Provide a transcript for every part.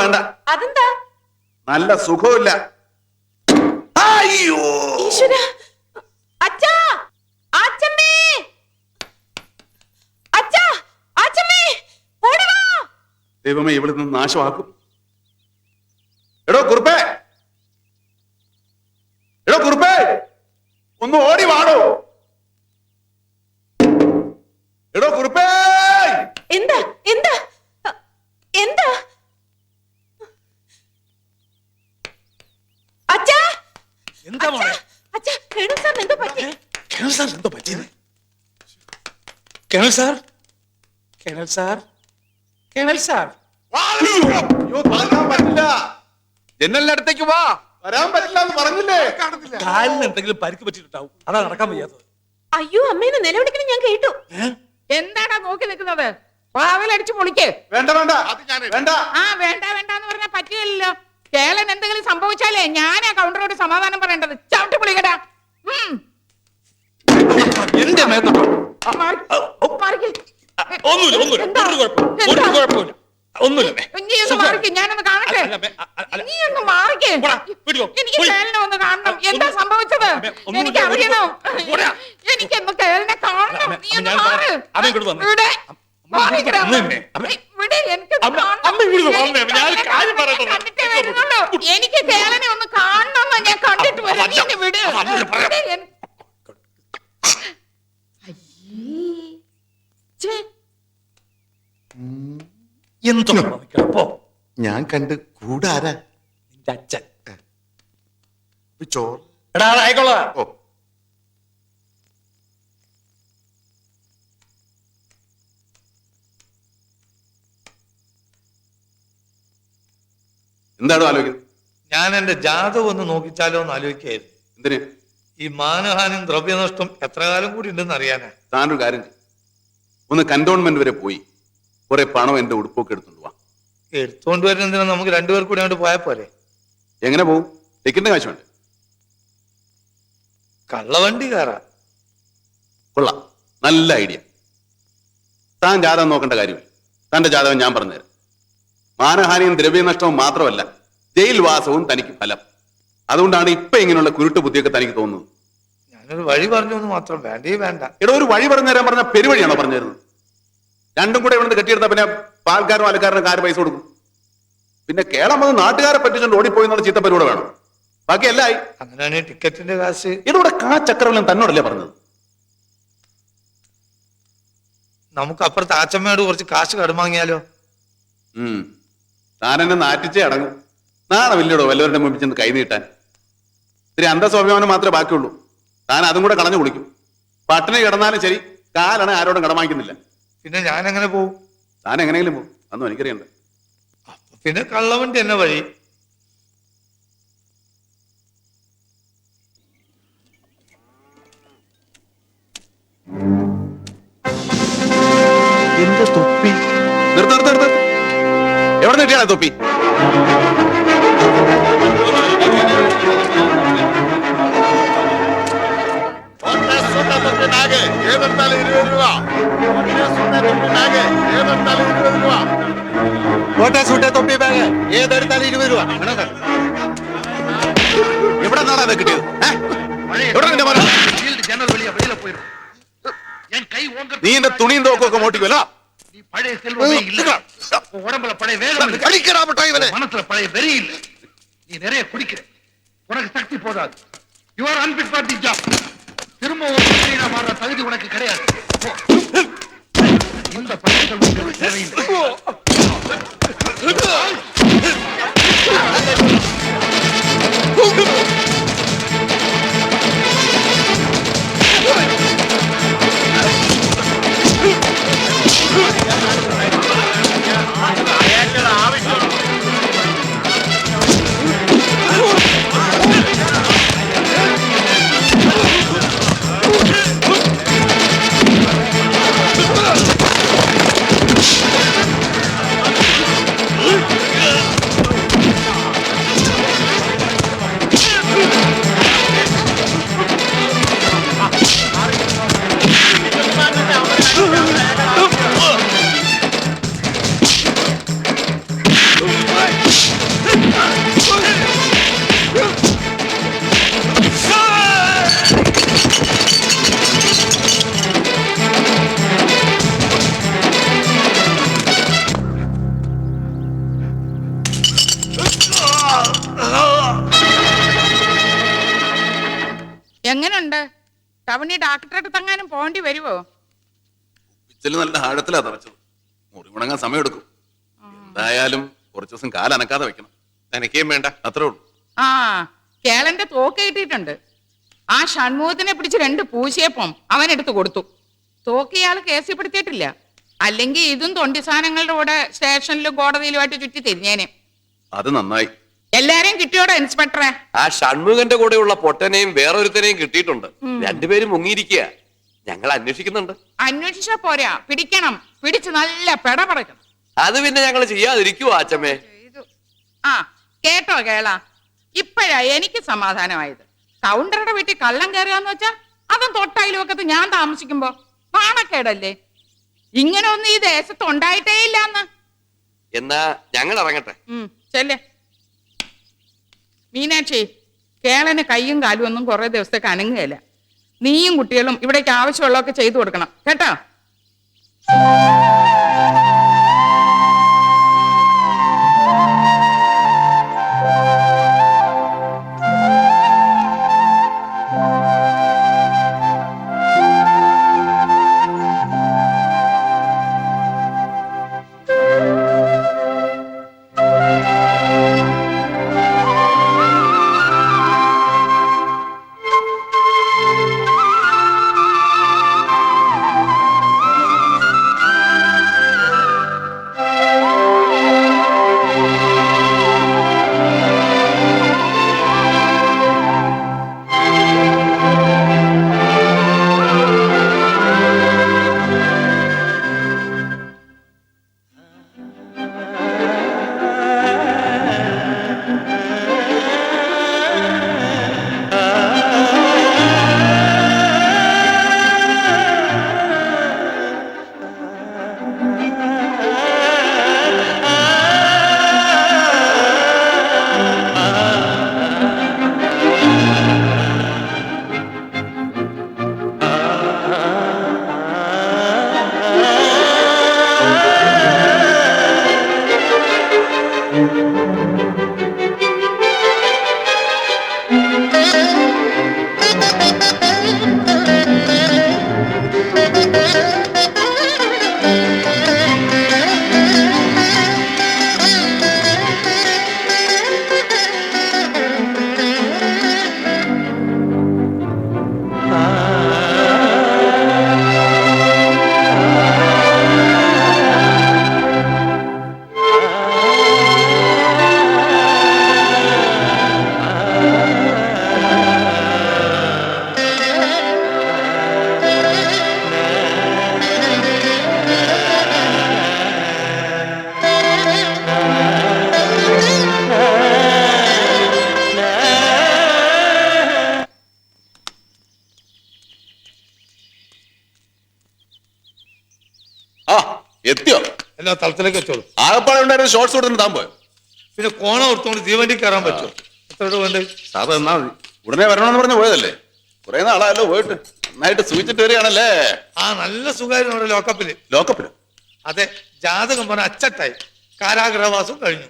വേണ്ട. അതെന്താ? നല്ല സുഖമില്ല. അയ്യോ ഈശ്വര! അച്ഛാ! അച്ഛമ്മേ! അച്ഛാ! അച്ഛമ്മേ! ഓടി വാ! ദൈവമേ, ഇവിടെ നിന്ന് നാശമാക്കും. എടോ കുറുപ്പേ, എടോ കുറുപ്പേ, ഒന്ന് ഓടി വാടോ. എടോ കുറുപ്പേ! എന്താ എന്താ എന്താ? അച്ഛാ! എന്താ മോളെ? അച്ഛാ, കേണു സാർ എന്തോ പറ്റി? കേണൽ സാർ എന്തോ പറ്റിയത്? Colonel sir, colonel sir, colonel sir. അയ്യോ, താങ്ങാൻ പറ്റില്ല. ജനലിന്റെ അടുത്തേക്ക് വാ. വരാൻ പറ്റില്ല എന്ന് പറഞ്ഞില്ലേ? കാലിന് എന്തെങ്കിലും പരിക്ക് പറ്റിയിട്ടുണ്ടാവും, അതാ നടക്കാൻ വയ്യാത്തത്. അയ്യോ, അമ്മേനെ നിലവിളിക്കണം ഞാൻ കേട്ടു. എന്താടാ നോക്കി നിൽക്കുന്നത്? വാതിലടിച്ചു പൊളിക്ക്. വേണ്ട വേണ്ട വേണ്ട. ആ വേണ്ട വേണ്ടെന്ന് പറഞ്ഞാൽ പറ്റില്ലല്ലോ. കേളൻ എന്തെങ്കിലും സംഭവിച്ചാലേ ഞാനാ കൗണ്ടറോട് സമാധാനം പറയേണ്ടത്. ചവിട്ടി പൊളിക്കടാ. എന്റെ മേത്തോട്ടോ. ഒന്നുമില്ല, ഒന്നുമില്ല, ഒരു കുഴപ്പമില്ല, ഒരു കുഴപ്പമില്ല, ഒന്നുമില്ല. നീ ഒന്ന് മാറിക്ക്, ഞാനൊന്ന് കാണട്ടെ. നീ ഒന്ന് മാറിക്ക്. എനിക്ക് കേളനെ ഒന്ന് കാണണം. എന്താ സംഭവിച്ചത്? എനിക്ക് അറിയണം. എനിക്കൊന്ന് കേളനെ കാണണം. നീ ഒന്ന് മാറ്. ഇവിടെ മാറിക്കടാ. ഇവിടെ എനിക്കൊന്ന് കണ്ടിട്ടേ വരുന്നുള്ളൂ. എനിക്ക് കേളനെ ഒന്ന് കാണണം. ഞാൻ കണ്ടിട്ട് വരാം. നീ എന്നെ വിട്. എന്തൊക്കെ ഞാൻ കണ്ട് കൂടാരാ? നിന്റെ അച്ഛൻ. ചോറ് എടാ ആയിക്കോളാ. ഓ എന്താണോ ആലോചിക്കുന്നത്? ഞാൻ എന്റെ ജാതകം ഒന്ന് നോക്കിച്ചാലോ എന്ന് ആലോചിക്കായിരുന്നു. എന്തിന്? ഈ മാനഹാനിയും ദ്രവ്യനഷ്ടം എത്ര കാലം കൂടി ഉണ്ടെന്ന് അറിയാനാ. താനൊരു കാര്യം ചെയ്യ്. ഒന്ന് കന്റോൺമെന്റ് വരെ പോയി കുറെ പണം എന്റെ ഉടുപ്പൊക്കെ എടുത്തോണ്ട് വാ. എടുത്തോണ്ട് വരുന്നതിന് നമുക്ക് രണ്ടുപേർ കൂടി അങ്ങോട്ട് പോയാൽ പോരെ? എങ്ങനെ പോകും? ടിക്കറ്റിന്റെ കാശ് വേണ്ടേ? കള്ളവണ്ടി കയറാ. കൊള്ളാം, നല്ല ഐഡിയ. താൻ ജാതകം നോക്കേണ്ട കാര്യമില്ല. തന്റെ ജാതകം ഞാൻ പറഞ്ഞുതരാം. മാനഹാനിയും ദ്രവ്യനഷ്ടവും മാത്രമല്ല, ജയിൽവാസവും തനിക്ക് ഫലം. അതുകൊണ്ടാണ് ഇപ്പൊ ഇങ്ങനെയുള്ള കുരുട്ട് ബുദ്ധിയൊക്കെ തനിക്ക് തോന്നുന്നത്. ഞാനൊരു വഴി പറഞ്ഞു എന്ന് മാത്രം. വേണ്ടേ വേണ്ട. എടോ, ഒരു വഴി പറഞ്ഞു തരാൻ പറഞ്ഞ പെരുവഴിയാണോ പറഞ്ഞു തരുന്നത്? രണ്ടും കൂടെ ഇവിടുന്ന് കെട്ടിയെടുത്താൽ പിന്നെ പാൽക്കാരും അലക്കാരനും കാര് പൈസ കൊടുക്കും. പിന്നെ കേരളം വന്ന് നാട്ടുകാരെ പറ്റിച്ചുകൊണ്ട് ഓടിപ്പോയി എന്നുള്ള ചീത്തപ്പരികൂടെ വേണം. ബാക്കി എല്ലായി. അങ്ങനെയാണെങ്കിൽ ടിക്കറ്റിന്റെ കാശ് ഇതിവിടെ ചക്രവെല്ലാം തന്നോടല്ലേ പറഞ്ഞത്? നമുക്ക് അപ്പുറത്ത് ആച്ചമ്മയോട് കുറച്ച് കാശ് കടമാങ്ങിയാലോ? താനെന്നെ നാറ്റിച്ചേ അടങ്ങും. നാളെ വലിയടോ വല്ലവരുടെ മുമ്പിൽ ചെന്ന് കൈ നീട്ടാൻ. ഇത്തിരി അന്തസ്വാഭിമാനം മാത്രമേ ബാക്കിയുള്ളൂ. താൻ അതും കൂടെ കളഞ്ഞു കുളിക്കും. പട്ടിണി കിടന്നാലും ശരി, കാലാണ് ആരോടും കടമാക്കുന്നില്ല. പിന്നെ ഞാൻ എങ്ങനെ പോവും? താൻ എങ്ങനെയെങ്കിലും പോകും, അതൊന്നും എനിക്കറിയണ്ട. പിന്നെ കള്ളവണ്ടി എന്നെ വഴി. എന്റെ തൊപ്പി നിർത്ത്. എവിടെ നീട്ടിയാണ് തൊപ്പി? ഏതെടുത്താലും 20 രൂപ. എവിടെ നിന്നാണ് അത് കിട്ടിയത്? നീ എന്റെ തുണിയും തോക്കൊക്കെ മോട്ടിക്കുമല്ലോ. உடம்புல பழைய வேலை மனசுல பழைய வெறி இல்ல. நீ நிறைய குடிக்கிற, உனக்கு சக்தி போதாது. You are unfit for the job. திரும்ப ஒரு மனிதனா மாற தகுதி உனக்கு கிடையாது. இந்த பழக்கங்கள் உங்களுக்கு தேவையில்லை. എങ്ങനുണ്ട്? ടവണി ഡാക്ടറെ അടുത്ത് എങ്ങാനും പോകേണ്ടി വരുവോ? പിച്ചില് നല്ല ആഴത്തിലാ തറച്ചത്. മുറി ഉണങ്ങാൻ സമയമെടുക്കും. എന്തായാലും കുറച്ചു ദിവസം കാലനക്കാതെ വെക്കണം. നനയ്ക്കുകയും വേണ്ട. അത്രേ ഉള്ളൂ. ആ കേളന്റെ തോക്ക് കിട്ടിയിട്ടുണ്ട്. ആ ഷൺമുഖത്തിനെ പിടിച്ച് 2 പൂശിയപ്പം അവനെടുത്ത് കൊടുത്തു. തോക്ക് ഇയാൾ കേസിൽപ്പെടുത്തിയിട്ടില്ല. അല്ലെങ്കിൽ ഇതും തൊണ്ടി സാധനങ്ങളുടെ കൂടെ സ്റ്റേഷനിലും കോടതിയിലുമായിട്ട് ചുറ്റി തിരിഞ്ഞേനെ. അത് നന്നായി. എല്ലാരെയും കിട്ടിയോടെ ഇൻസ്പെക്ടറെ? ആ ഷൺമുഖന്റെ കൂടെയുള്ള പൊട്ടനെയും വേറൊരുത്തനെയും കിട്ടിയിട്ടുണ്ട്. രണ്ടുപേരും മുങ്ങിയിരിക്കുക. ഞങ്ങൾ അന്വേഷിക്കുന്നുണ്ട്. അന്വേഷിച്ചാ പോരാ, പിടിക്കണം. പിടിച്ച് നല്ല പെടപടക്കണം. അത് പിന്നെ ഞങ്ങൾ ചെയ്യാതിരിക്കുവോ ആച്ചമ്മേ? ആ കേട്ടോ കേള, ഇപ്പോഴാ എനിക്ക് സമാധാനമായത്. കൗണ്ടറുടെ വീട്ടിൽ കള്ളം കയറുകയെന്ന് വെച്ചാ അതും തൊട്ടയിലുമൊക്കത്ത് ഞാൻ താമസിക്കുമ്പോ നാണക്കേടല്ലേ? ഇങ്ങനെ ഒന്നും ഈ ദേശത്ത് ഉണ്ടായിട്ടേ ഇല്ലാന്ന്. എന്നാ ഞങ്ങൾ ഇറങ്ങട്ടെ. ചെല്ലേ മീനാക്ഷി, കേളന് കയ്യും കാലും ഒന്നും കുറെ ദിവസത്തേക്ക് അനങ്ങുകയില്ല. നീയും കുട്ടികളും ഇവിടേക്ക് ആവശ്യമുള്ളതൊക്കെ ചെയ്തു കൊടുക്കണം കേട്ടോ. എത്തിയോ? എല്ലാ തളത്തിലേക്ക് വെച്ചോളൂ. ആകപ്പാടെ ഉണ്ടായിരുന്ന ഷോർട്സ് കൊടുത്തിട്ട് താൻ പോയോ? പിന്നെ കോണം എടുത്തോണ്ട് തീവണ്ടി കയറാൻ പറ്റുമോ? എത്ര രൂപ വേണ്ടത്? സാറ് തന്നാ മതി. ഉടനെ വരണമെന്ന് പറഞ്ഞ് പോയതല്ലേ? കുറെ നാളായല്ലോ പോയിട്ട്. നന്നായിട്ട് സൂചിച്ചിട്ട് വരികയാണല്ലേ? ആ നല്ല സുഖമായിരുന്നു അവിടെ ലോക്കപ്പില്. ലോക്കപ്പില്? അതെ, ജാതകം പറഞ്ഞ അച്ചട്ടായി. കാരാഗ്രഹവാസം കഴിഞ്ഞു.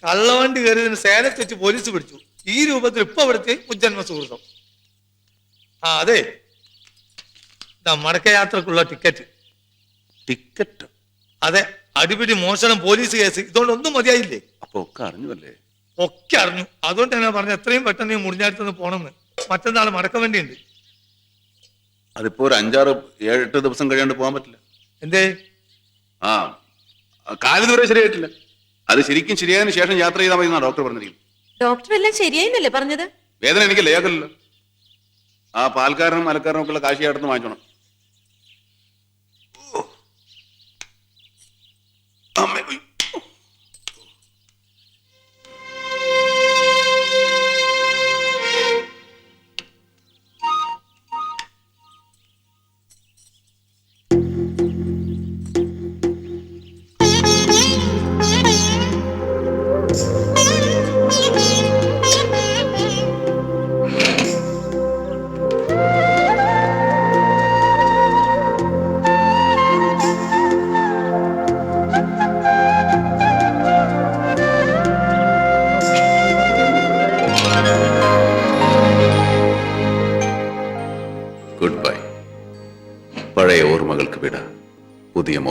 കള്ളവണ്ടി കയറിയതിന് സേലത്ത് വെച്ച് പോലീസ് പിടിച്ചു. ഈ രൂപത്തിൽ ഇപ്പൊ അവിടുത്തെ മുജ്ജന്മ സുഹൃത്തം. ആ അതെ, മടക്കയാത്രക്കുള്ള ടിക്കറ്റ്. ടിക്കറ്റ്? അതെ, അടിപിടി, മോഷണം, പോലീസ് കേസ്, ഇതുകൊണ്ടൊന്നും മതിയായില്ലേ? അപ്പൊ ഒക്കെ അറിഞ്ഞുവല്ലേ? ഒക്കെ അറിഞ്ഞു. അതുകൊണ്ട് ഞാൻ പറഞ്ഞ എത്രയും പെട്ടെന്ന് മുടിഞ്ഞാടത്തുനിന്ന് പോണെന്ന്. മറ്റന്നാൾ മടക്ക വേണ്ടിയുണ്ട്. അതിപ്പോ ഒരു 5-6-7-8 ദിവസം കഴിയാണ്ട് പോകാൻ പറ്റില്ല. എന്തേ? ആ, കാല് ദൂരെ ശരിയായിട്ടില്ല. അത് ശരിക്കും ശരിയായതിനു ശേഷം യാത്ര ചെയ്താൽ മതി എന്നാണ് ഡോക്ടർ പറഞ്ഞിരിക്കുന്നത്. ഡോക്ടർ എല്ലാം ശരിയായിന്നല്ലേ പറഞ്ഞത്? വേദന എനിക്ക് ലേഖല്ലോ. ആ പാൽക്കാരനും മലക്കാരനും ഒക്കെ ഉള്ള കാശി അടുത്ത് വാങ്ങിച്ചോണം.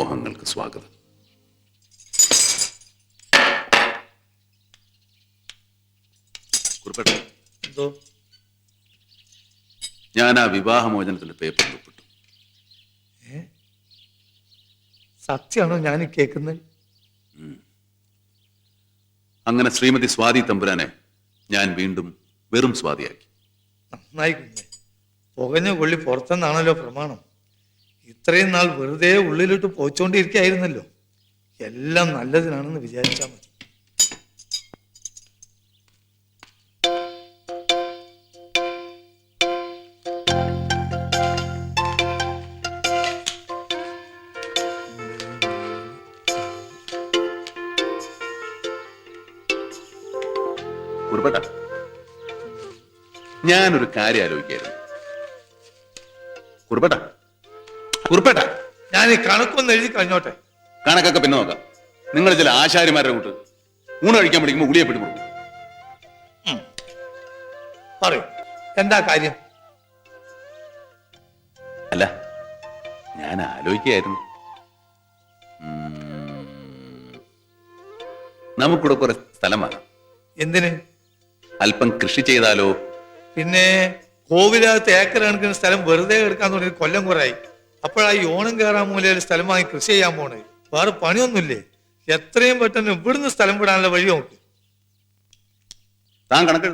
മോഹങ്ങൾക്ക് സ്വാഗതം. കുറിപ്പേട്ട, എന്തോ ഞാൻ ആ വിവാഹമോചനത്തിന്റെ പേപ്പർ ഒപ്പിട്ടു. സത്യമാണോ ഞാൻ കേൾക്കുന്നത്? അങ്ങനെ ശ്രീമതി സ്വാതി തമ്പുരാനെ ഞാൻ വീണ്ടും വെറും സ്വാതിയാക്കി. നന്നായി കുഞ്ഞെ. പുകഞ്ഞ കൊള്ളി പുറത്തെന്നാണല്ലോ പ്രമാണം. ഇത്രയും നാൾ വെറുതെ ഉള്ളിലോട്ട് പോയിച്ചോണ്ടിരിക്കുകയായിരുന്നല്ലോ. എല്ലാം നല്ലതിനാണെന്ന് വിചാരിച്ചാൽ മതി. കുറിപ്പേട്ട, ഞാനൊരു കാര്യം ആലോചിക്കായിരുന്നു. കുറിപ്പേട്ട, കുറിപ്പേട്ട, ഞാൻ ഈ കണക്കൊന്ന് എഴുതി കഴിഞ്ഞോട്ടെ. കണക്കൊക്കെ പിന്നെ നോക്കാം. നിങ്ങൾ ചില ആശാരിമാരുടെ കൂട്ട് ഊണ് കഴിക്കാൻ പഠിക്കുമ്പോൾ ഉളിയെ പിടി കൊടുക്കും. പറയൂ, എന്താ കാര്യം? അല്ല, ഞാൻ ആലോചിക്കായിരുന്നു, നമുക്കിവിടെ കുറെ സ്ഥലം വാങ്ങാം. എന്തിന്? അല്പം കൃഷി ചെയ്താലോ? പിന്നെ കോവിലകത്ത് ഏക്കർ കണക്കിന് സ്ഥലം വെറുതെ എടുക്കാൻ തുടങ്ങി കൊല്ലം കുറയായി. അപ്പോഴാ ഈ ഓണം കയറാൻ മൂലയിൽ സ്ഥലം വാങ്ങി കൃഷി ചെയ്യാൻ പോണേ. വേറെ പണിയൊന്നുമില്ലേ? എത്രയും പെട്ടെന്ന് ഇവിടുന്ന് സ്ഥലം വിടാനുള്ള വഴി നോക്ക്. താൻ കണക്ക്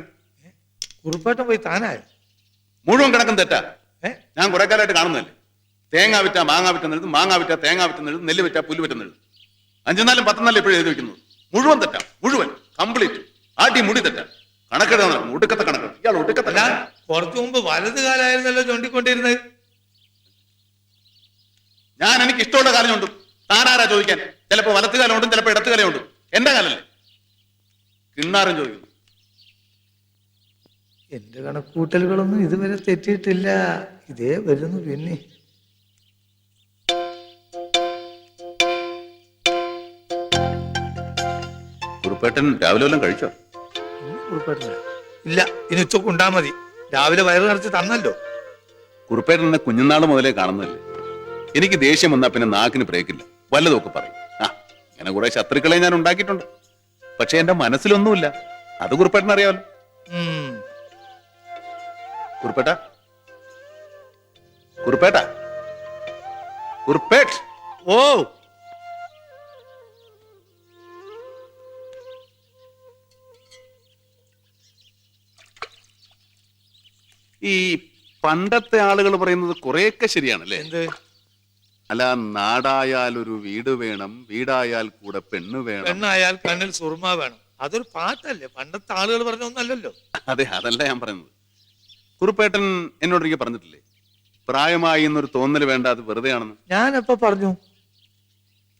കുറുപ്പാട്ടം പോയി താനായോ? മുഴുവൻ കണക്കും തെറ്റാ. ഞാൻ കുറെ കാലമായിട്ട് കാണുന്നതല്ലേ. തേങ്ങ വിറ്റ മാങ്ങ വിറ്റെന്നെഴുതും, മാങ്ങ വിറ്റ തേങ്ങ വിറ്റെന്നെഴുതും, നെല്ല് വിറ്റ പുല്ല് വിറ്റെന്നെഴുതും. 5 4 10 4 എപ്പോഴും എഴുതി വെക്കുന്നത്. മുഴുവൻ തെറ്റാ, മുഴുവൻ കംപ്ലീറ്റ്. ആട്ടി മുടി തെറ്റാ. കണക്കെഴുതാൻ നടക്കും, ഒടുക്കത്തെ കണക്ക്. ഇയാൾ ഒടുക്കത്തെ. ഞാൻ കുറച്ചു മുമ്പ് വലത് കാലായിരുന്നല്ലോ ചൊണ്ടിക്കൊണ്ടിരുന്നത്. ഞാൻ എനിക്ക് ഇഷ്ടമുള്ള കാലം ചുണ്ടും. താനാരാ ചോദിക്കാൻ? ചിലപ്പോ വലത്ത് കാലം ഉണ്ടും, ചിലപ്പോ ഇടത്ത് കാലം ഉണ്ടും. എന്റെ കാലല്ലേ? കിണ്ണാരം ചോദിക്കുന്നു. എന്റെ കണക്കൂട്ടലുകളൊന്നും ഇതുവരെ തെറ്റിയിട്ടില്ല. ഇതേ വരുന്നു പിന്നെ. കുറുപ്പേട്ടൻ രാവിലെ വല്ലതും കഴിച്ചോ? ഇല്ല, ഇനി ഉച്ചക്ക് ഉണ്ടാ മതി. രാവിലെ വയറ് നിറച്ച് തന്നല്ലോ. കുറുപ്പേട്ടൻ എന്നെ കുഞ്ഞുനാൾ മുതലേ കാണുന്നതല്ലേ. എനിക്ക് ദേഷ്യം വന്നാ പിന്നെ നാക്കിന് ബ്രേക്കില്ല. വല്ലതൊക്കെ പറയും. ഇങ്ങനെ കുറെ ശത്രുക്കളെ ഞാൻ ഉണ്ടാക്കിയിട്ടുണ്ട്. പക്ഷെ എന്റെ മനസ്സിലൊന്നുമില്ല. അത് കുറുപ്പേട്ടൻ അറിയാമല്ലോ. കുറുപ്പേട്ട, കുറുപ്പേട്ട, കുറുപ്പേട്ട്. ഓ, ഈ പണ്ടത്തെ ആളുകൾ പറയുന്നത് കുറെയൊക്കെ ശരിയാണല്ലേ? എന്ത്? അല്ല, നാടായാൽ ഒരു വീട് വേണം, വീടായാൽ കൂടെ പെണ്ണ് വേണം. പെണ്ണായാൽ കണ്ണിൽ സുറുമ വേണം. അതൊരു പാട്ടല്ലേ? പണ്ടത്തെ ആളുകൾ പറഞ്ഞൊന്നല്ലല്ലോ. അതെ, അതല്ല ഞാൻ പറയുന്നത്. കുറുപ്പേട്ടൻ എന്നോടൊരിക്കൽ പറഞ്ഞിട്ടില്ലേ, പ്രായമായി എന്നൊരു തോന്നൽ വേണ്ട, അത് വെറുതെ ആണെന്ന്. ഞാൻ എപ്പോ പറഞ്ഞു?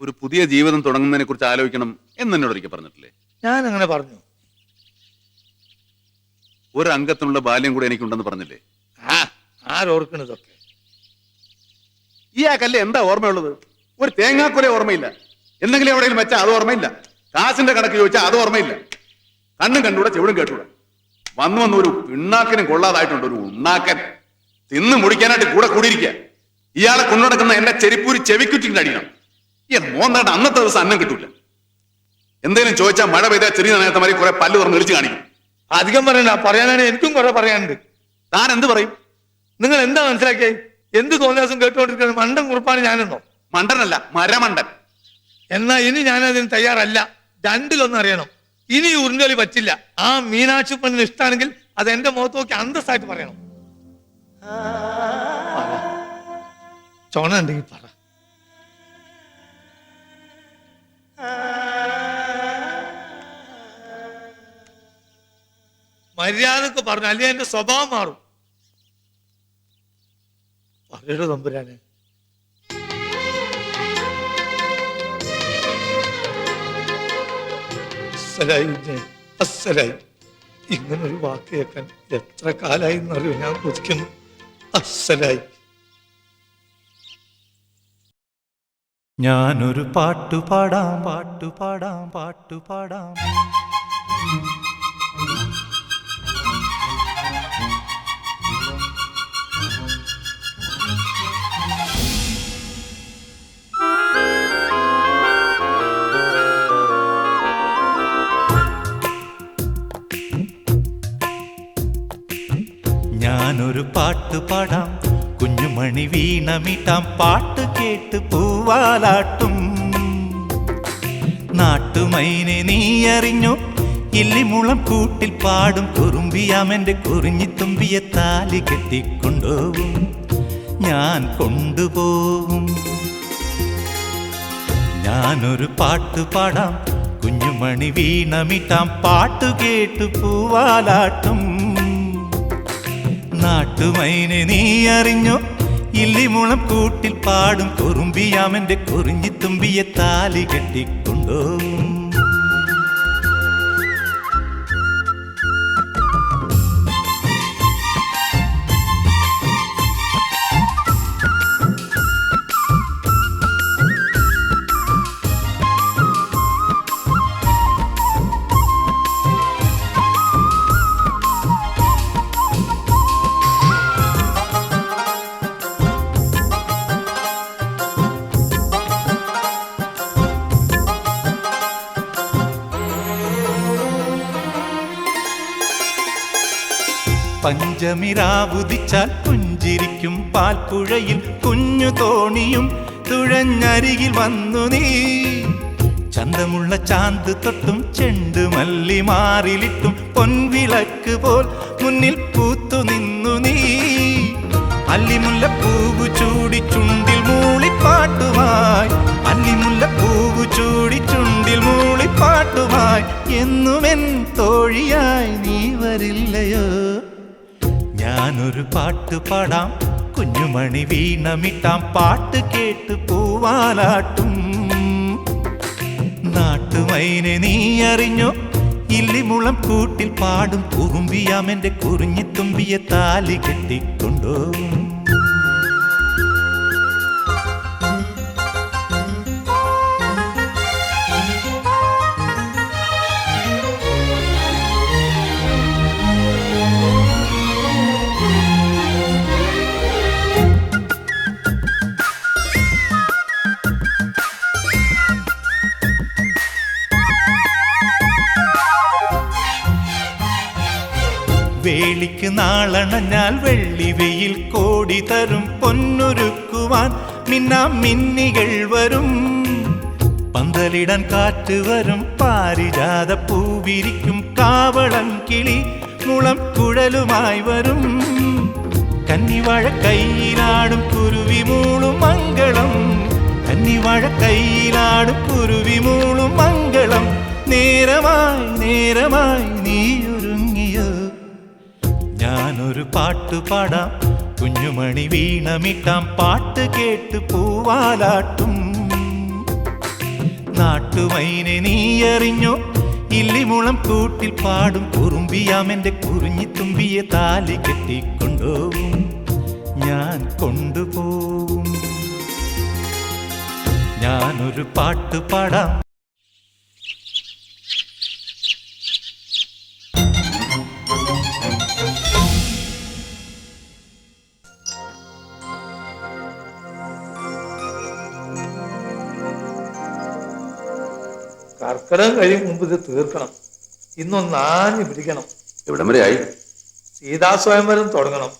ഒരു പുതിയ ജീവിതം തുടങ്ങുന്നതിനെ കുറിച്ച് ആലോചിക്കണം എന്ന് എന്നോടൊരിക്കൽ പറഞ്ഞിട്ടില്ലേ? ഞാൻ അങ്ങനെ പറഞ്ഞു? ഒരു അംഗത്തിനുള്ള ബാല്യം കൂടെ എനിക്കുണ്ടെന്ന് പറഞ്ഞില്ലേ? ആരോർക്കണതൊക്കെ ഇയാൾക്കല്ലേ എന്താ ഓർമ്മയുള്ളത്? ഒരു തേങ്ങാക്കൊല ഓർമ്മയില്ല. എന്തെങ്കിലും എവിടെയെങ്കിലും വെച്ചാൽ അത് ഓർമ്മയില്ല. കാശിന്റെ കണക്ക് ചോദിച്ചാൽ അത് ഓർമ്മയില്ല. കണ്ണും കണ്ടൂടെ ചെവിടും കേട്ടൂടെ. വന്നു ഒരു പിണ്ണാക്കിനും കൊള്ളാതായിട്ടുണ്ട്. ഒരു ഉണ്ണാക്കൻ തിന്ന് മുടിക്കാനായിട്ട് കൂടെ കൂടിയിരിക്കുക. ഇയാളെ കൊണ്ടുനടക്കുന്ന എന്റെ ചെരിപ്പൂരി ചെവിക്കുറ്റിന്റെ അടിക്കണം. ഈ മോന്താണ്ട് അന്നത്തെ ദിവസം അന്നം കിട്ടൂല. എന്തേലും ചോദിച്ചാൽ മഴ പെയ്താൽ ചെറിയ നേരത്തെ കുറെ പല്ല് തുറന്ന് ഇടിച്ച് കാണിക്കും. അധികം പറയണ്ട. പറയാനാണ് എനിക്കും കുറെ പറയാനുണ്ട്. താൻ എന്ത് പറയും? നിങ്ങൾ എന്താ മനസ്സിലാക്കിയേ? എന്ത് തോന്നിയ ദിവസം കേട്ടുകൊണ്ടിരിക്കുന്നത്? മണ്ടൻ കുറിപ്പാണ് ഞാനെന്നോ? മണ്ടനല്ല, മരമണ്ടൻ. എന്നാ ഇനി ഞാനതിന് തയ്യാറല്ല. രണ്ടിലൊന്നും അറിയണം. ഇനി ഉരുണ്ടൊലി പറ്റില്ല. ആ മീനാക്ഷി പെണ്ണിന് ഇഷ്ടമാണെങ്കിൽ അത് എന്റെ മുഖത്ത് നോക്കി അന്തസ്സായിട്ട് പറയണം. ചോണ ഉണ്ടെങ്കിൽ പറ. മര്യാദക്ക് പറഞ്ഞു, അല്ലെങ്കിൽ എന്റെ സ്വഭാവം മാറും. പറയടോ തമ്പുരാനെ. അസ്സലായി. ഇങ്ങനൊരു വാക്ക് കേൾക്കാൻ എത്ര കാലായി എന്നറിയോ ഞാൻ കൊതിക്കുന്നു. അസ്സലായി. ഞാനൊരു പാട്ടുപാടാം, പാട്ടുപാടാം, പാട്ടുപാടാം. ഞാനൊരു പാട്ട് പാടാം, കുഞ്ഞുമണി വീണമിട്ടാം, പാട്ട് കേട്ട് പൂവാലാട്ടും. നാട്ടുമൈനെ നീ അറിഞ്ഞു, ഇല്ലിമുളം കൂട്ടിൽ പാടും കുറുമ്പിയാമെന്റെ കുറിഞ്ഞിത്തുമ്പിയെ താലി കെട്ടിക്കൊണ്ടുപോകും, ഞാൻ കൊണ്ടുപോകും. ഞാനൊരു പാട്ട് പാടാം, കുഞ്ഞുമണി വീണമിട്ടാം, പാട്ട് കേട്ട് പൂവാലാട്ടും. നാട്ടുമൈനെ നീ അറിഞ്ഞു, ഇല്ലിമുളം കൂട്ടിൽ പാടും കുറുമ്പിയാമെന്റെ കുറിഞ്ഞിത്തുമ്പിയെ താലി കെട്ടിക്കൊണ്ടുപോകും. പഞ്ചമിരാവുദിച്ചാൽ പുഞ്ചിരിക്കും പാൽപ്പുഴയിൽ കുഞ്ഞു തോണിയും തുഴഞ്ഞരികിൽ വന്നു നീ. ചന്തമുള്ള ചാന്ത് തൊട്ടും ചെണ്ടുമല്ലി മാറിലിട്ടും പൊൻവിളക്ക് പോൽ മുന്നിൽ പൂത്തു നിന്നു നീ. അല്ലിമുല്ലപ്പൂവ് ചൂടി ചുണ്ടിൽ മൂളിപ്പാട്ടുമായി, അല്ലിമുല്ലപ്പൂവ് ചൂടി ചുണ്ടിൽ മൂളിപ്പാട്ടുമായി, എന്നുമെൻ തോഴിയായി നീ വരില്ലയോ? ഞാനൊരു പാട്ട് പാടാം, കുഞ്ഞുമണി വീണമിട്ടാം, പാട്ട് കേട്ട് പൂവാലാട്ടും. നാട്ടുമൈനെ നീ അറിഞ്ഞോ, ഇല്ലിമുളം കൂട്ടിൽ പാടും കുറുമ്പിയാമെന്റെ കുറിഞ്ഞിത്തുമ്പിയെ താലി കെട്ടിക്കൊണ്ടുപോകും. വേളിക്ക് നാളണഞ്ഞാൽ വെള്ളി വെയിൽ കോടി തരും, പൊന്നൊരുക്കുവാൻ മിന്നാം മിന്നികൾ വരും. പന്തലിടാൻ കാറ്റ് വരും, പാരിജാത പൂവിരിക്കും, കാവളം കിളി മുളം കുഴലുമായി വരും. കന്നിവാഴ കയ്യിലാടും കുരുവി മൂളും മംഗളം, കന്നിവാഴ കയ്യിലാടും കുരുവി മൂളും മംഗളം. നേരമായി നേരമായി നീയൊരുങ്ങിയോ? ഞാനൊരു പാട്ട് പാടാം, കുഞ്ഞുമണി വീണമിട്ടാം, പാട്ട് കേട്ട് പൂവാലാട്ടും. നാട്ടുമൈനെ നീ അറിഞ്ഞോ, ഇല്ലിമുളം കൂട്ടിൽ പാടും കുറുമ്പിയാമെന്റെ കുറിഞ്ഞിത്തുമ്പിയെ താലി കെട്ടിക്കൊണ്ടുപോകും, ഞാൻ കൊണ്ടുപോകും. ഞാനൊരു പാട്ട് പാടാം. കർക്കിടകം കഴിയും മുമ്പ് ഇത് തീർക്കണം. ഇന്നൊന്ന് ആഞ്ഞു പിടിക്കണം. എവിടം വരെ ആയി? സീതാസ്വയംവരം തുടങ്ങണം.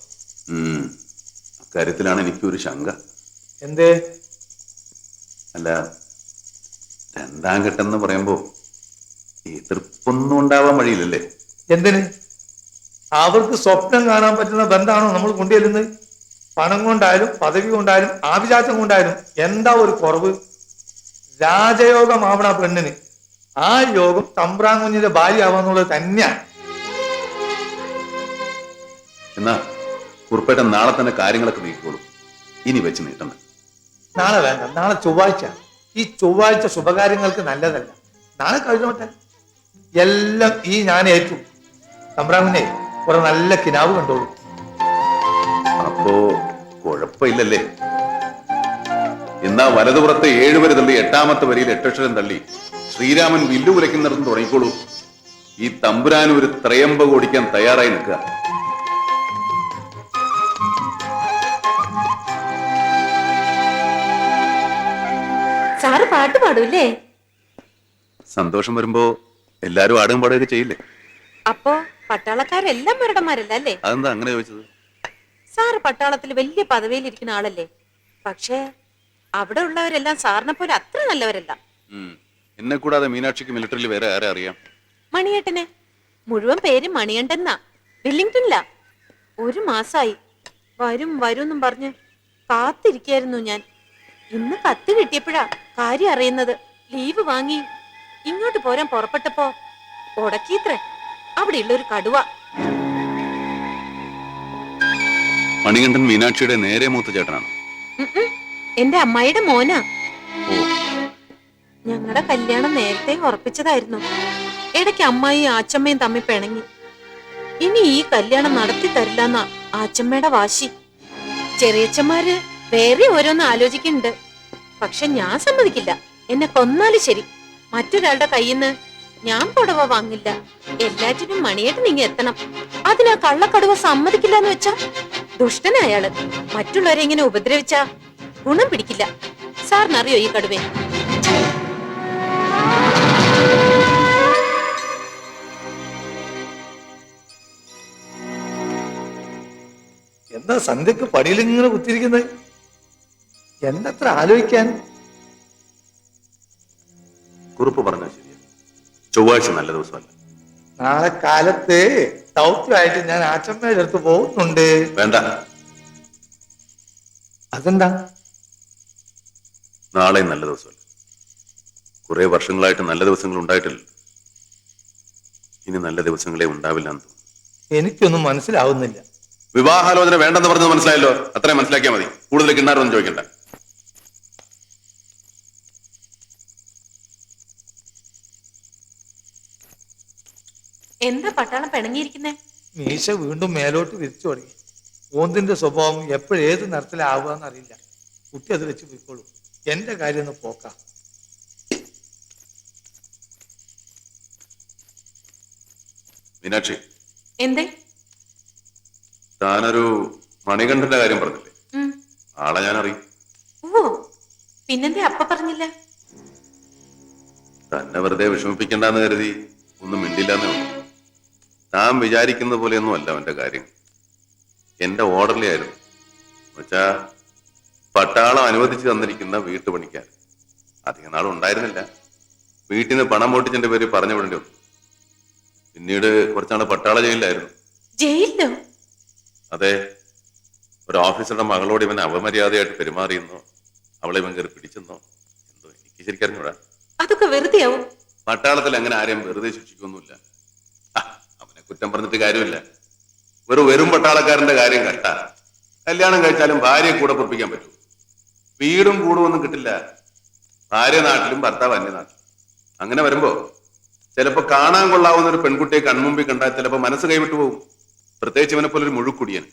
അക്കാര്യത്തിലാണ് എനിക്കൊരു ശങ്ക. എന്തേ? അല്ല, രണ്ടാം ഘട്ടെന്ന് പറയുമ്പോ എതിർപ്പൊന്നും ഉണ്ടാവാൻ വഴിയില്ലല്ലേ? എന്തിന്? അവർക്ക് സ്വപ്നം കാണാൻ പറ്റുന്ന ബന്ധമാണോ നമ്മൾ കൊണ്ടുവരുന്നത്? പണം കൊണ്ടായാലും പദവി കൊണ്ടായാലും ആഭിജാത്യം കൊണ്ടായാലും എന്താ ഒരു കുറവ്? രാജയോഗമാവണ പെണ്ണിന് ആ യോഗം തമ്പ്രാൻ കുഞ്ഞിന്റെ ഭാര്യ ആവാന്നുള്ളത് തന്നെയാണ്. എന്നാ കുറുപ്പേട്ടൻ നാളെ തന്നെ കാര്യങ്ങളൊക്കെ നീക്കോളൂ, ഇനി വെച്ച് നീട്ടണം. നാളെ വേണ്ട, നാളെ ചൊവ്വാഴ്ച. ഈ ചൊവ്വാഴ്ച ശുഭകാര്യങ്ങൾക്ക് നല്ലതല്ല. നാളെ കഴിഞ്ഞോട്ടെ. എല്ലാം ഈ ഞാൻ ഏറ്റു. തമ്പ്രാൻ കുഞ്ഞെ കുറെ നല്ല കിനാവ് കണ്ടോളൂ. അപ്പോ കുഴപ്പമില്ലല്ലേ? എന്നാ വലതുപുറത്തെ 7 വരെ തള്ളി 8ാമത്തെ വരിയിൽ 8 അക്ഷരം തള്ളി ശ്രീരാമൻ വില്ലു കുലയ്ക്കുന്നിടത്തും തുടങ്ങിക്കോളൂ. ഈ തമ്പുരാൻ ഒരു ത്രയംബകം ഓടിക്കാൻ തയ്യാറായി നിൽക്കുക. സാറ് പാട്ട് പാടൂല്ലേ? സന്തോഷം വരുമ്പോ എല്ലാരും ആടും പാടുകയൊക്കെ ചെയ്യില്ലേ? അപ്പോ പട്ടാളക്കാരെല്ലാം മുരടന്മാരല്ല അല്ലേ? അതെന്താ അങ്ങനെ ചോദിച്ചത്? സാറ് പട്ടാളത്തിൽ വലിയ പദവിയിലിരിക്കുന്ന ആളല്ലേ, പക്ഷേ അവിടെ ഉള്ളവരെല്ലാം സാറിനെ പോലെ അത്ര നല്ലവരല്ല. എന്നെ കൂടാതെ മീനാക്ഷിക്ക് മിലിറ്ററിയിൽ വേറെ ആരെ അറിയാം? മണിയേട്ടനെ. മുഴുവൻ പേര് മണിയണ്ടെന്നാ. വെല്ലിംഗ്ടണില്ല. 1 മാസായി വരും വരും പറഞ്ഞ് കാത്തിരിക്കായിരുന്നു ഞാൻ. ഇന്ന് കത്ത് കിട്ടിയപ്പോഴാ കാര്യം അറിയുന്നത്. ലീവ് വാങ്ങി ഇങ്ങോട്ട് പോരാൻ പുറപ്പെട്ടപ്പോ ഉടക്കിത്രേ അവിടെയുള്ള ഒരു കടുവ. മണികണ്ഠൻ മീനാക്ഷിയുടെ നേരെ മൂത്ത ചേട്ടനാണ്. എന്റെ അമ്മായിയുടെ മോനാ. ഞങ്ങളുടെ കല്യാണം നേരത്തെ ഉറപ്പിച്ചതായിരുന്നു. ഇടയ്ക്ക് അമ്മായിയും ആച്ചമ്മയും തമ്മിൽ പിണങ്ങി. ഇനി ഈ കല്യാണം നടത്തി തരില്ലെന്നാ ആച്ചമ്മയുടെ വാശി. ചെറിയച്ചന്മാര് വേറെ ഓരോന്ന് ആലോചിക്കുന്നുണ്ട്. പക്ഷെ ഞാൻ സമ്മതിക്കില്ല. എന്നെ കൊന്നാലും ശരി, മറ്റൊരാളുടെ കയ്യിന്ന് ഞാൻ പുടവ വാങ്ങില്ല. എല്ലാറ്റിനും മണിയേട്ടൻ ഇങ്ങ് എത്തണം. അതിനാ കള്ളക്കടുവ സമ്മതിക്കില്ല എന്ന് വെച്ചാ ദുഷ്ടനായാള്. മറ്റുള്ളവരെ ഇങ്ങനെ ഉപദ്രവിച്ചാ ഗുണം പിടിക്കില്ല. സാറിനറിയോ ഈ കടുവേ? എന്താ സന്ധ്യക്ക് പടിയിൽ ഇങ്ങനെ കുത്തിയിരിക്കുന്നത്? എന്തത്ര ആലോചിക്കാൻ? കുറിപ്പ് പറഞ്ഞാൽ ശരിയാ. ചൊവ്വാഴ്ച നല്ല ദിവസമല്ല. നാളെ കാലത്ത് ദൗത്യമായിട്ട് ഞാൻ ആച്ചമ്മയുടെ അടുത്ത് പോകുന്നുണ്ട്. വേണ്ട. അതെന്താ? നാളെ നല്ല ദിവസമല്ല. കുറെ വർഷങ്ങളായിട്ട് നല്ല ദിവസങ്ങൾ ഉണ്ടായിട്ടില്ല. ഇനി നല്ല ദിവസങ്ങളെ ഉണ്ടാവില്ല എന്ന് തോന്നുന്നു. എനിക്കൊന്നും മനസ്സിലാവുന്നില്ല. വിവാഹാലോചന വേണ്ടെന്ന് പറഞ്ഞത് മനസ്സിലായല്ലോ. അത്രയും മനസ്സിലാക്കിയാൽ മതി. കൂടുതൽ കിണ്ണാറൊന്നും ചോദിക്കണ്ട. എന്താ പട്ടാളം പിണങ്ങിയിരിക്കുന്നേ? മീശ വീണ്ടും മേലോട്ട് വിരിച്ചു തുടങ്ങി. ഓന്തിന്റെ സ്വഭാവം എപ്പോഴേത് നിറത്തിലാവുക അറിയില്ല. കുട്ടി അത് വെച്ച് പോയിക്കോളൂ. എന്റെ കാര്യം ഒന്ന് പോക്കാം. മീനാക്ഷി, എന്തേ? താനൊരു മണികണ്ഠന്റെ കാര്യം പറഞ്ഞില്ലേ? ആളെ ഞാൻ അറിയും. ഓ, പിന്നെന്തേ അപ്പ പറഞ്ഞില്ല? തന്നെ വെറുതെ വിഷമിപ്പിക്കണ്ടെന്ന് കരുതി ഒന്നും മിണ്ടില്ലെന്നേ ഉള്ളൂ. താൻ വിചാരിക്കുന്ന പോലെയൊന്നും അല്ല അവന്റെ കാര്യം. എന്റെ ഓർഡർലി ആയിരുന്നു. എന്നുവെച്ചാ പട്ടാളം അനുവദിച്ചു തന്നിരിക്കുന്ന വീട്ടുപണിക്കാർ അധികം നാളും ഉണ്ടായിരുന്നില്ല. വീട്ടിൽ നിന്ന് പണം പൊട്ടിച്ചെന്റെ പേര് പറഞ്ഞു വിടേണ്ടി വന്നു. പിന്നീട് കുറച്ചാള് പട്ടാള ജയിലിലായിരുന്നു. ജയിലിലോ? അതെ. ഒരു ഓഫീസറുടെ മകളോട് ഇവൻ അപമര്യാദയായിട്ട് പെരുമാറിയെന്നോ അവളെ ഇവൻ കയറി പിടിച്ചെന്നോ എന്തോ എനിക്ക് ശരിക്കറിഞ്ഞൂടാ. അതൊക്കെ വെറുതെയാവും. പട്ടാളത്തിൽ അങ്ങനെ ആരെയും വെറുതെ ശിക്ഷിക്കൊന്നുമില്ല. അവനെ കുറ്റം പറഞ്ഞിട്ട് കാര്യമില്ല. വെറും പട്ടാളക്കാരന്റെ കാര്യം കട്ട. കല്യാണം കഴിച്ചാലും ഭാര്യയെ കൂടെ പൊറപ്പിക്കാൻ പറ്റൂ. വീടും കൂടും ഒന്നും കിട്ടില്ല. ഭാര്യ നാട്ടിലും ഭർത്താവ് അന്യനാട്ടിലും. അങ്ങനെ വരുമ്പോ ചിലപ്പോ കാണാൻ കൊള്ളാവുന്ന ഒരു പെൺകുട്ടിയെ കൺമുമ്പിൽ കണ്ടാൽ ചിലപ്പോ മനസ്സ് കൈവിട്ടു പോകും. പ്രത്യേകിച്ച് ഇവനെ പോലെ ഒരു മുഴുക്കുടിയൻ.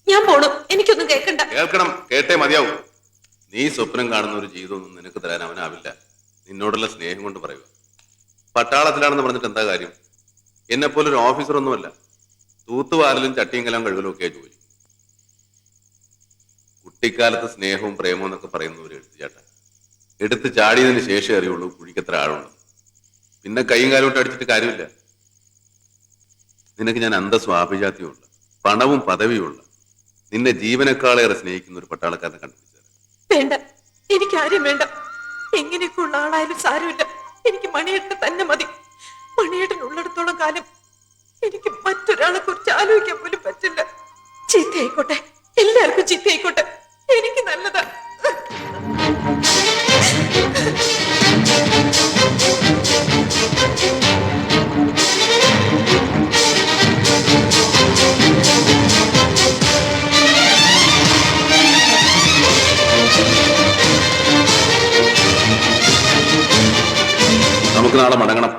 ഞാൻ പോണു. എനിക്കൊന്നും കേൾക്കണ്ട. കേൾക്കണം. കേട്ടേ മതിയാവും. നീ സ്വപ്നം കാണുന്ന ഒരു ജീവിതമൊന്നും നിനക്ക് തരാൻ അവനാവില്ല. നിന്നോടുള്ള സ്നേഹം കൊണ്ട് പറയുക. പട്ടാളത്തിലാണെന്ന് പറഞ്ഞിട്ട് എന്താ കാര്യം? എന്നെ പോലെ ഒരു ഓഫീസർ ഒന്നുമല്ല. തൂത്തുവാരലും ചട്ടിയും കലം കഴുകലും ഒക്കെയാ ജോലി. കുട്ടിക്കാലത്ത് സ്നേഹവും പ്രേമവും എന്നൊക്കെ പറയുന്ന ഒരു എഴുത്തുചാട്ട. എടുത്ത് ചാടിയതിന് ശേഷം അറിയുള്ളൂ കുഴിക്കെത്ര ആഴുണ്ട്. പിന്നെ കൈയും കാലോട്ട് അടിച്ചിട്ട് കാര്യമില്ല. നിനക്ക് ഞാൻ അന്തസ്വാഭിജാത്യമുള്ള പണവും പദവിയുമുള്ള നിന്നെ ജീവനേക്കാളേറെ സ്നേഹിക്കുന്ന ഒരു പട്ടാളക്കാരനെ കണ്ടുപിടിച്ചത്. വേണ്ട, എനിക്ക് ആരും വേണ്ട. എങ്ങനെയൊക്കെ ഉള്ള ആളായാലും സാരമില്ല. എനിക്ക് മണിയേട്ടന് തന്നെ മതി. മണിയേട്ടൻ ഉള്ളിടത്തോളം കാലം എനിക്ക് മറ്റൊരാളെ കുറിച്ച് ആലോചിക്കാൻ പോലും പറ്റില്ല. ചീത്തയായിക്കോട്ടെ, എല്ലാവർക്കും ചീത്തയായിക്കോട്ടെ. എനിക്ക് നല്ലതാ. നമുക്ക് നാളെ മടങ്ങണം.